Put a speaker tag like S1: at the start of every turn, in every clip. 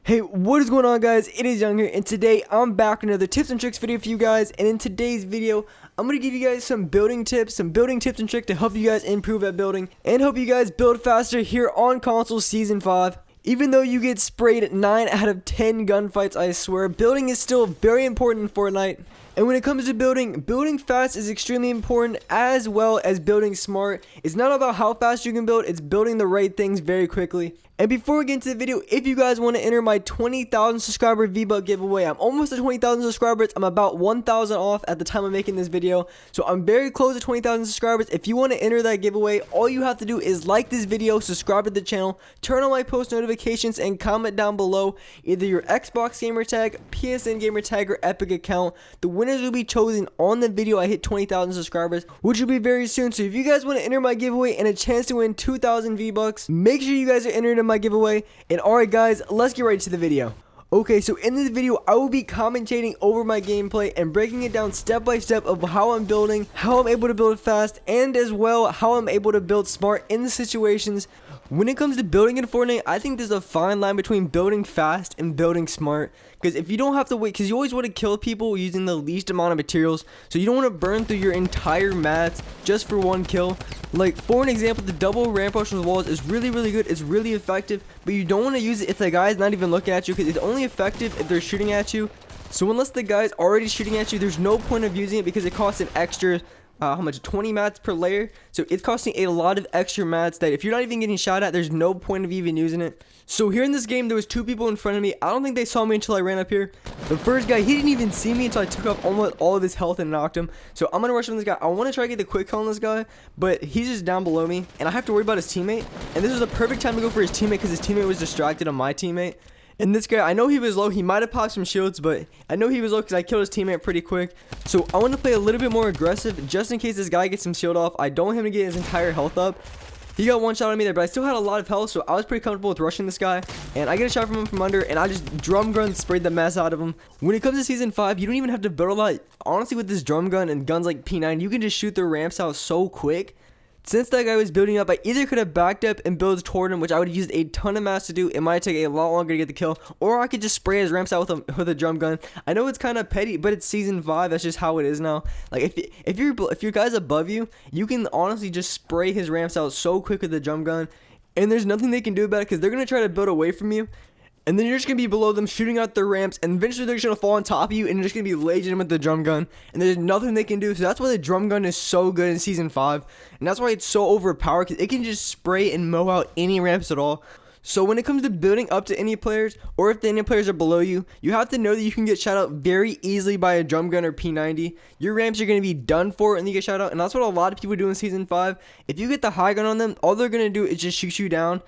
S1: Hey, what is going on, guys? It is Young here, and today I'm back with another tips and tricks video for you guys. And in today's video, I'm going to give you guys some building tips and tricks to help you guys improve at building and help you guys build faster here on console season 5. Even though you get sprayed 9 out of 10 gunfights, I swear, building is still very important in Fortnite. And when it comes to building fast is extremely important, as well as building smart. It's not about how fast you can build, it's building the right things very quickly. And before we get into the video, if you guys want to enter my 20,000 subscriber V-Buck giveaway, I'm almost at 20,000 subscribers. I'm about 1,000 off at the time of making this video. So I'm very close to 20,000 subscribers. If you want to enter that giveaway, all you have to do is like this video, subscribe to the channel, turn on my post notifications, and comment down below either your Xbox gamer tag, PSN gamer tag, or Epic account. The winners will be chosen on the video I hit 20,000 subscribers, which will be very soon. So if you guys want to enter my giveaway and a chance to win 2,000 V-Bucks, make sure you guys are entered in my giveaway. And alright guys, let's get right to the video. Okay, so in this video, I will be commentating over my gameplay and breaking it down step by step of how I'm building, how I'm able to build fast, and as well, how I'm able to build smart in the situations. When it comes to building in Fortnite, I think there's a fine line between building fast and building smart. Because if you don't have to wait, because you always want to kill people using the least amount of materials. So you don't want to burn through your entire mats just for one kill. Like, for an example, the double ramp rush with walls is really good. It's really effective. But you don't want to use it if the guy's not even looking at you, because it's only effective if they're shooting at you. So unless the guy's already shooting at you, there's no point of using it because it costs an extra how much, 20 mats per layer. So it's costing a lot of extra mats that if you're not even getting shot at, there's no point of even using it. So here in this game, there was 2 people in front of me. I don't think they saw me until I ran up here. The first guy, he didn't even see me until I took off almost all of his health and knocked him. So I'm gonna rush on this guy. I want to try to get the quick kill on this guy, but he's just down below me and I have to worry about his teammate. And this was a perfect time to go for his teammate because his teammate was distracted on my teammate. And this guy, I know he was low. He might have popped some shields, but I know he was low because I killed his teammate pretty quick. So I want to play a little bit more aggressive just in case this guy gets some shield off. I don't want him to get his entire health up. He got one shot on me there, but I still had a lot of health, so I was pretty comfortable with rushing this guy. And I get a shot from him from under, and I just drum gun sprayed the mess out of him. When it comes to season 5, you don't even have to build a lot. Honestly, with this drum gun and guns like P9, you can just shoot the ramps out so quick. Since that guy was building up, I either could have backed up and built toward him, which I would have used a ton of mats to do. It might take a lot longer to get the kill, or I could just spray his ramps out with a drum gun. I know it's kind of petty, but it's season 5. That's just how it is now. Like if your guy's above you, you can honestly just spray his ramps out so quick with the drum gun, and there's nothing they can do about it because they're gonna try to build away from you. And then you're just going to be below them shooting out their ramps. And eventually they're just going to fall on top of you. And you're just going to be laging them with the drum gun. And there's nothing they can do. So that's why the drum gun is so good in season 5. And that's why it's so overpowered. Because it can just spray and mow out any ramps at all. So when it comes to building up to any players, or if the any players are below you, you have to know that you can get shot out very easily by a drum gun or P90. Your ramps are going to be done for and you get shot out. And that's what a lot of people do in season 5. If you get the high gun on them, all they're going to do is just shoot you down.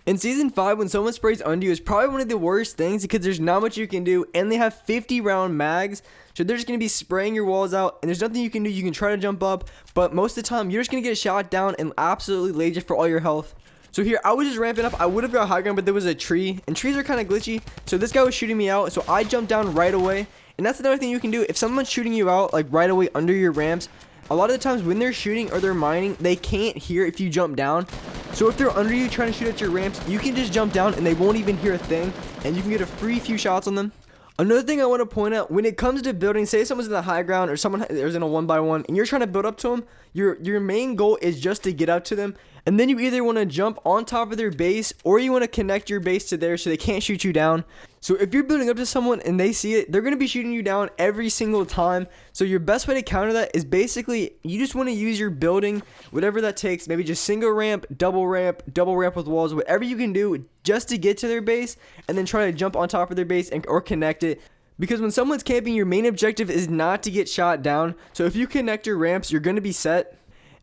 S1: In season 5, when someone sprays under you, is probably one of the worst things because there's not much you can do, and they have 50 round mags, so they're just going to be spraying your walls out, and there's nothing you can do. You can try to jump up, but most of the time, you're just going to get shot down and absolutely laid just for all your health. So here, I was just ramping up. I would have got high ground, but there was a tree, and trees are kind of glitchy, so this guy was shooting me out, so I jumped down right away. And that's another thing you can do. If someone's shooting you out, like right away under your ramps, a lot of the times when they're shooting or they're mining, they can't hear if you jump down. So if they're under you trying to shoot at your ramps, you can just jump down and they won't even hear a thing. And you can get a free few shots on them. Another thing I want to point out, when it comes to building, say someone's in the high ground or someone is in a 1x1 and you're trying to build up to them, your main goal is just to get up to them. And then you either want to jump on top of their base or you want to connect your base to theirs so they can't shoot you down. So if you're building up to someone and they see it, they're going to be shooting you down every single time. So your best way to counter that is basically you just want to use your building, whatever that takes, maybe just single ramp with walls, whatever you can do just to get to their base and then try to jump on top of their base or connect it. Because when someone's camping, your main objective is not to get shot down. So if you connect your ramps, you're going to be set.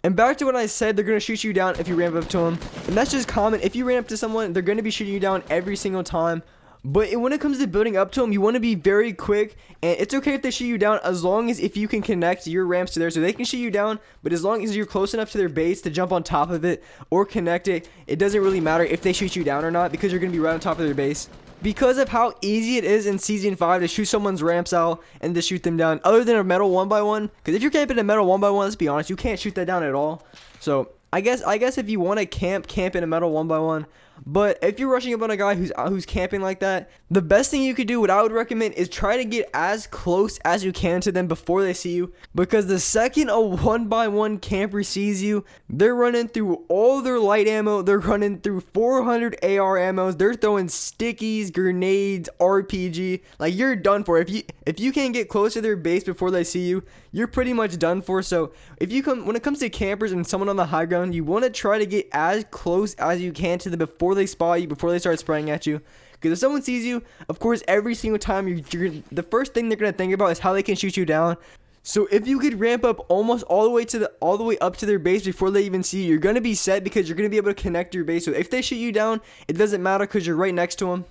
S1: And back to what I said, they're going to shoot you down if you ramp up to them. And that's just common. If you ramp up to someone, they're going to be shooting you down every single time. But when it comes to building up to them, you want to be very quick. And it's okay if they shoot you down as long as if you can connect your ramps to theirs. So they can shoot you down, but as long as you're close enough to their base to jump on top of it or connect it, it doesn't really matter if they shoot you down or not because you're going to be right on top of their base. Because of how easy it is in season 5 to shoot someone's ramps out and to shoot them down, other than a metal 1x1. Because if you're camping a metal 1x1, let's be honest, you can't shoot that down at all. So I guess if you want to camp in a metal 1x1, But if you're rushing up on a guy who's camping like that, the best thing you could do, what I would recommend, is try to get as close as you can to them before they see you, because the second a 1x1 camper sees you, they're running through all their light ammo, they're running through 400 AR ammos, they're throwing stickies, grenades, RPG. Like, you're done for. If you can't get close to their base before they see you, you're pretty much done for. So when it comes to campers and someone on the high ground, you want to try to get as close as you can to them before they spot you, before they start spraying at you. Because if someone sees you, of course, every single time the first thing they're gonna think about is how they can shoot you down. So if you could ramp up almost all the way up to their base before they even see you, you're gonna be set, because you're gonna be able to connect your base. So if they shoot you down, it doesn't matter because you're right next to them.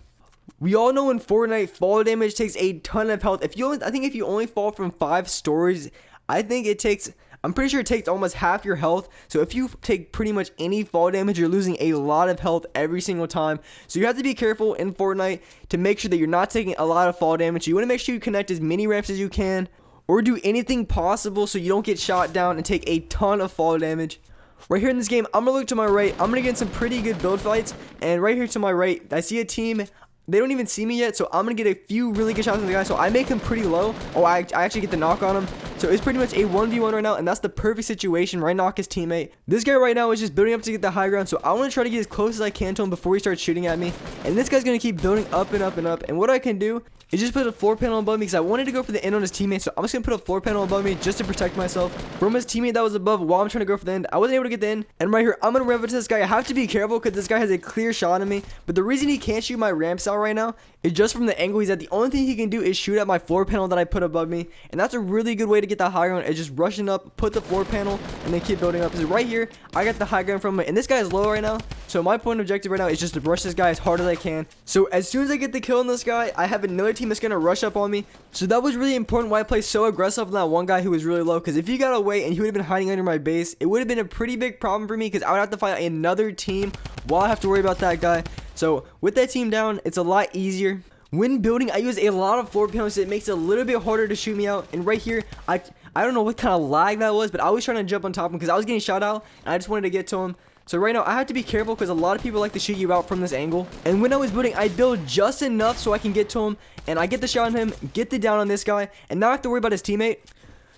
S1: We all know in Fortnite, fall damage takes a ton of health. I think if you only fall from 5 stories, I'm pretty sure it takes almost half your health. So if you take pretty much any fall damage, you're losing a lot of health every single time. So you have to be careful in Fortnite to make sure that you're not taking a lot of fall damage. You want to make sure you connect as many ramps as you can, or do anything possible so you don't get shot down and take a ton of fall damage. Right here in this game, I'm going to look to my right. I'm going to get some pretty good build fights. And right here to my right, I see a team. They don't even see me yet, so I'm going to get a few really good shots on the guy. So I make him pretty low. Oh, I actually get the knock on him. So it's pretty much a 1v1 right now, and that's the perfect situation. Right, knock his teammate. This guy right now is just building up to get the high ground, so I want to try to get as close as I can to him before he starts shooting at me. And this guy's going to keep building up and up and up. And what I can do is just put a floor panel above me, because I wanted to go for the end on his teammate. So I'm just going to put a floor panel above me just to protect myself from his teammate that was above while I'm trying to go for the end. I wasn't able to get the end. And right here, I'm going to ramp into this guy. I have to be careful because this guy has a clear shot on me. But the reason he can't shoot my ramps out right now is just from the angle he's at. The only thing he can do is shoot at my floor panel that I put above me. And that's a really good way to get the high ground, is just rushing up, put the floor panel, and then keep building up. So right here, I got the high ground from him. And this guy is low right now. So my point objective right now is just to rush this guy as hard as I can. So as soon as I get the kill on this guy, I have another team that's going to rush up on me. So that was really important why I played so aggressive on that one guy who was really low. Because if he got away and he would have been hiding under my base, it would have been a pretty big problem for me, because I would have to fight another team while I have to worry about that guy. So with that team down, it's a lot easier. When building, I use a lot of floor panels, so it makes it a little bit harder to shoot me out. And right here, I don't know what kind of lag that was, but I was trying to jump on top of him because I was getting shot out, and I just wanted to get to him. So right now, I have to be careful because a lot of people like to shoot you out from this angle. And when I was building, I build just enough so I can get to him, and I get the shot on him, get the down on this guy, and now I have to worry about his teammate.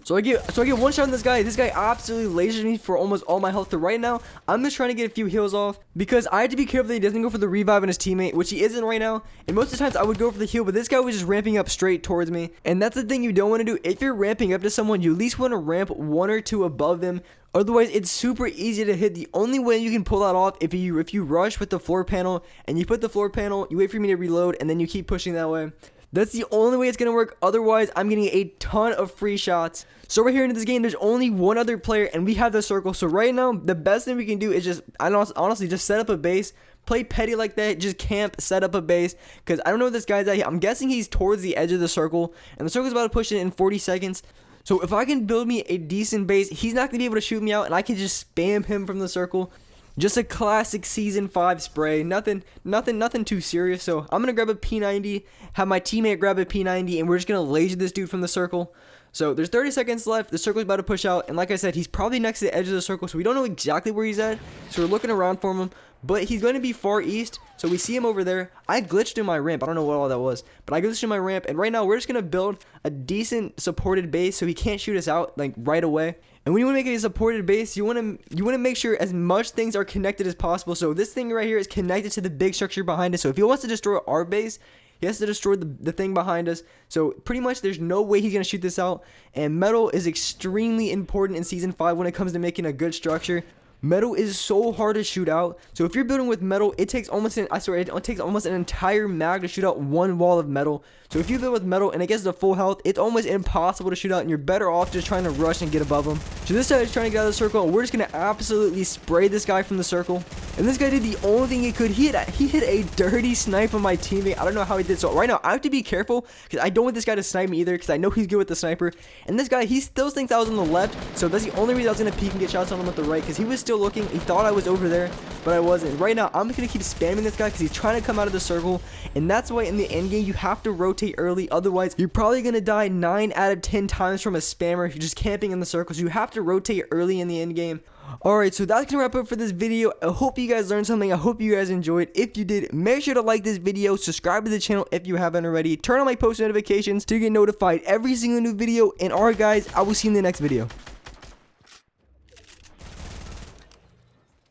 S1: So I get one shot on this guy. This guy absolutely lasers me for almost all my health. So right now, I'm just trying to get a few heals off, because I have to be careful that he doesn't go for the revive on his teammate, which he isn't right now. And most of the times I would go for the heal, but this guy was just ramping up straight towards me. And that's the thing you don't want to do. If you're ramping up to someone, you at least want to ramp 1 or 2 above them. Otherwise, it's super easy to hit. The only way you can pull that off if you rush with the floor panel, and you put the floor panel, you wait for me to reload, and then you keep pushing that way. That's the only way it's going to work. Otherwise, I'm getting a ton of free shots. So right here in this game, there's only one other player, and we have the circle. So right now, the best thing we can do is just, honestly, just set up a base. Play petty like that. Just camp, set up a base. Because I don't know where this guy's at. I'm guessing he's towards the edge of the circle. And the circle's about to push it in 40 seconds. So if I can build me a decent base, he's not going to be able to shoot me out. And I can just spam him from the circle. Just a classic Season 5 spray. Nothing too serious. So I'm going to grab a P90, have my teammate grab a P90, and we're just going to laser this dude from the circle. So there's 30 seconds left. The circle's about to push out. And like I said, he's probably next to the edge of the circle. So we don't know exactly where he's at. So we're looking around for him. But he's going to be far east. So we see him over there. I glitched in my ramp. I don't know what all that was. But I glitched in my ramp. And right now, we're just going to build a decent supported base so he can't shoot us out like right away. And when you want to make a supported base, you want to make sure as much things are connected as possible. So this thing right here is connected to the big structure behind us. So if he wants to destroy our base, he has to destroy the thing behind us. So pretty much there's no way he's going to shoot this out. And metal is extremely important in Season 5 when it comes to making a good structure. Metal is so hard to shoot out. So if you're building with metal, it takes almost an entire mag to shoot out one wall of metal. So if you build with metal and it gets to full health, it's almost impossible to shoot out, and you're better off just trying to rush and get above them. So this guy is trying to get out of the circle, and we're just going to absolutely spray this guy from the circle. And this guy did the only thing he could. He hit a dirty snipe on my teammate. I don't know how he did. So right now, I have to be careful because I don't want this guy to snipe me either, because I know he's good with the sniper. And this guy, he still thinks I was on the left. So that's the only reason I was going to peek and get shots on him with the right, because he was still looking. He thought I was over there, but I wasn't. Right now, I'm just going to keep spamming this guy because he's trying to come out of the circle. And that's why in the end game, you have to rotate early. Otherwise, you're probably going to die 9 out of 10 times from a spammer who's just camping in the circle. So you have to rotate early in the end game. Alright, so that's gonna wrap up for this video. I hope you guys learned something. I hope you guys enjoyed. If you did, make sure to like this video, subscribe to the channel if you haven't already, turn on my post notifications to get notified every single new video, and alright guys, I will see you in the next video.